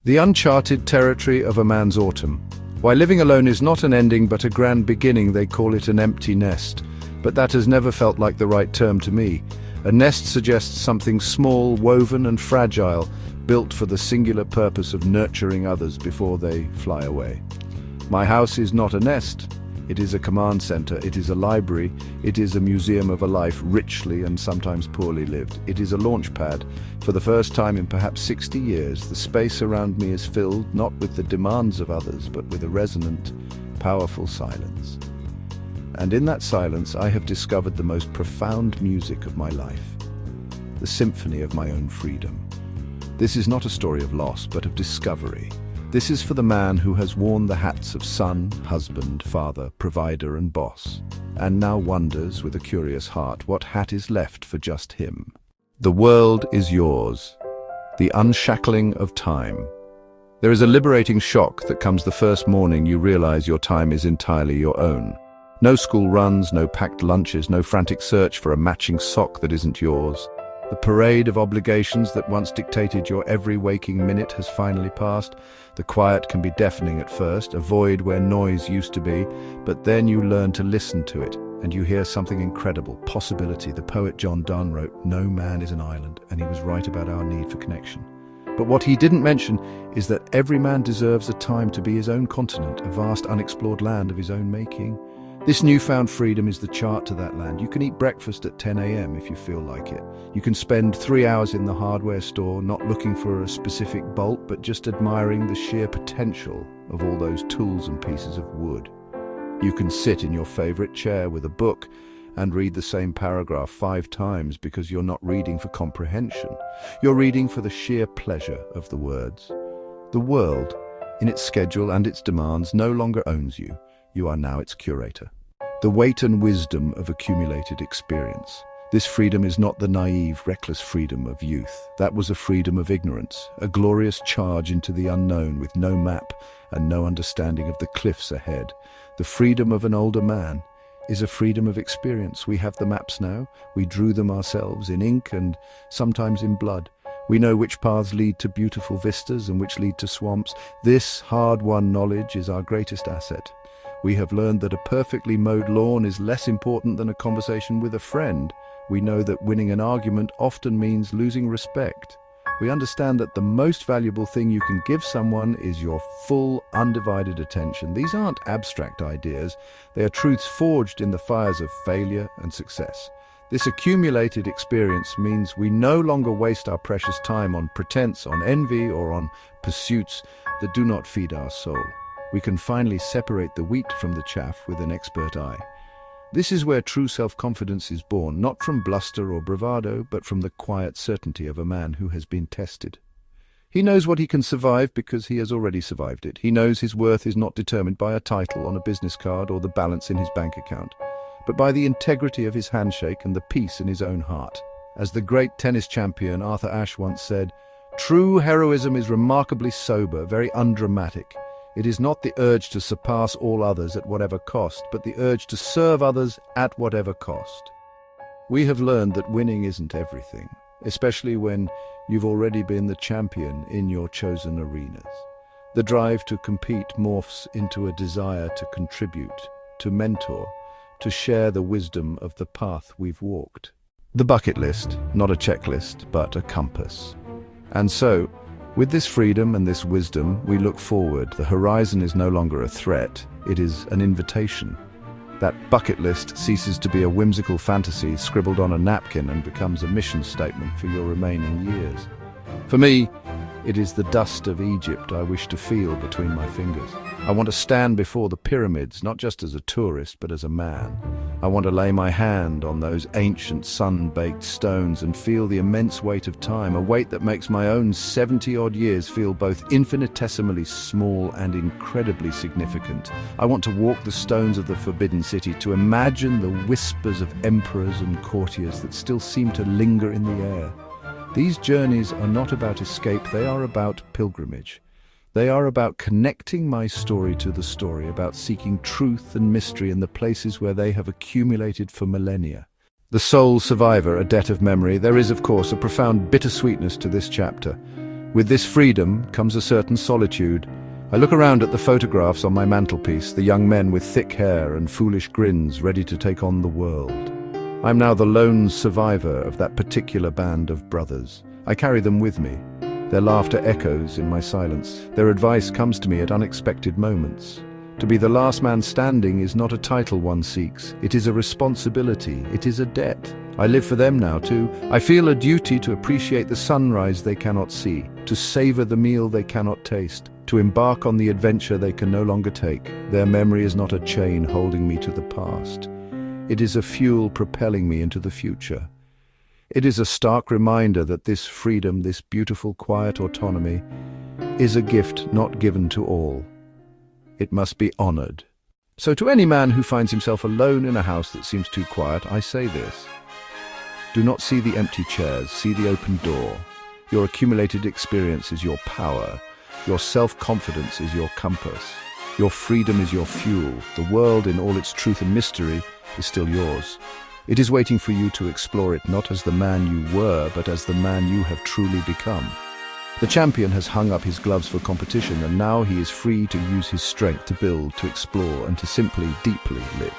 The uncharted territory of a man's autumn. Why living alone is not an ending but a grand beginning, they call it an empty nest. But that has never felt like the right term to me. A nest suggests something small, woven and fragile, built for the singular purpose of nurturing others before they fly away. My house is not a nest. It is a command center, it is a library, it is a museum of a life richly and sometimes poorly lived. It is a launch pad. For the first time in perhaps 60 years, the space around me is filled not with the demands of others, but with a resonant, powerful silence. And in that silence, I have discovered the most profound music of my life, the symphony of my own freedom. This is not a story of loss, but of discovery. This is for the man who has worn the hats of son, husband, father, provider and boss, and now wonders with a curious heart what hat is left for just him. The world is yours. The unshackling of time. There is a liberating shock that comes the first morning you realize your time is entirely your own. No school runs, no packed lunches, no frantic search for a matching sock that isn't yours. The parade of obligations that once dictated your every waking minute has finally passed. The quiet can be deafening at first, a void where noise used to be, but then you learn to listen to it, and you hear something incredible, possibility. The poet John Donne wrote, "No man is an island," and he was right about our need for connection. But what he didn't mention is that every man deserves a time to be his own continent, a vast unexplored land of his own making. This newfound freedom is the chart to that land. You can eat breakfast at 10 a.m. if you feel like it. You can spend 3 hours in the hardware store, not looking for a specific bolt, but just admiring the sheer potential of all those tools and pieces of wood. You can sit in your favorite chair with a book and read the same paragraph 5 times because you're not reading for comprehension. You're reading for the sheer pleasure of the words. The world, in its schedule and its demands, no longer owns you. You are now its curator. The weight and wisdom of accumulated experience. This freedom is not the naive, reckless freedom of youth. That was a freedom of ignorance, a glorious charge into the unknown with no map and no understanding of the cliffs ahead. The freedom of an older man is a freedom of experience. We have the maps now. We drew them ourselves in ink and sometimes in blood. We know which paths lead to beautiful vistas and which lead to swamps. This hard-won knowledge is our greatest asset. We have learned that a perfectly mowed lawn is less important than a conversation with a friend. We know that winning an argument often means losing respect. We understand that the most valuable thing you can give someone is your full, undivided attention. These aren't abstract ideas. They are truths forged in the fires of failure and success. This accumulated experience means we no longer waste our precious time on pretense, on envy, or on pursuits that do not feed our soul. We can finally separate the wheat from the chaff with an expert eye. This is where true self-confidence is born, not from bluster or bravado, but from the quiet certainty of a man who has been tested. He knows what he can survive because he has already survived it. He knows his worth is not determined by a title on a business card or the balance in his bank account, but by the integrity of his handshake and the peace in his own heart. As the great tennis champion Arthur Ashe once said, "True heroism is remarkably sober, very undramatic. It is not the urge to surpass all others at whatever cost, but the urge to serve others at whatever cost." We have learned that winning isn't everything, especially when you've already been the champion in your chosen arenas. The drive to compete morphs into a desire to contribute, to mentor, to share the wisdom of the path we've walked. The bucket list, not a checklist, but a compass. And so, with this freedom and this wisdom, we look forward. The horizon is no longer a threat, it is an invitation. That bucket list ceases to be a whimsical fantasy scribbled on a napkin and becomes a mission statement for your remaining years. For me, it is the dust of Egypt I wish to feel between my fingers. I want to stand before the pyramids, not just as a tourist, but as a man. I want to lay my hand on those ancient sun-baked stones and feel the immense weight of time, a weight that makes my own 70-odd years feel both infinitesimally small and incredibly significant. I want to walk the stones of the Forbidden City, to imagine the whispers of emperors and courtiers that still seem to linger in the air. These journeys are not about escape, they are about pilgrimage. They are about connecting my story to the story, about seeking truth and mystery in the places where they have accumulated for millennia. The sole survivor, a debt of memory. There is, of course, a profound bittersweetness to this chapter. With this freedom comes a certain solitude. I look around at the photographs on my mantelpiece, the young men with thick hair and foolish grins ready to take on the world. I'm now the lone survivor of that particular band of brothers. I carry them with me. Their laughter echoes in my silence. Their advice comes to me at unexpected moments. To be the last man standing is not a title one seeks. It is a responsibility. It is a debt. I live for them now too. I feel a duty to appreciate the sunrise they cannot see, to savor the meal they cannot taste, to embark on the adventure they can no longer take. Their memory is not a chain holding me to the past. It is a fuel propelling me into the future. It is a stark reminder that this freedom, this beautiful, quiet autonomy, is a gift not given to all. It must be honored. So to any man who finds himself alone in a house that seems too quiet, I say this. Do not see the empty chairs, see the open door. Your accumulated experience is your power. Your self-confidence is your compass. Your freedom is your fuel. The world in all its truth and mystery is still yours. It is waiting for you to explore it not as the man you were, but as the man you have truly become. The champion has hung up his gloves for competition, and now he is free to use his strength to build, to explore, and to simply, deeply live.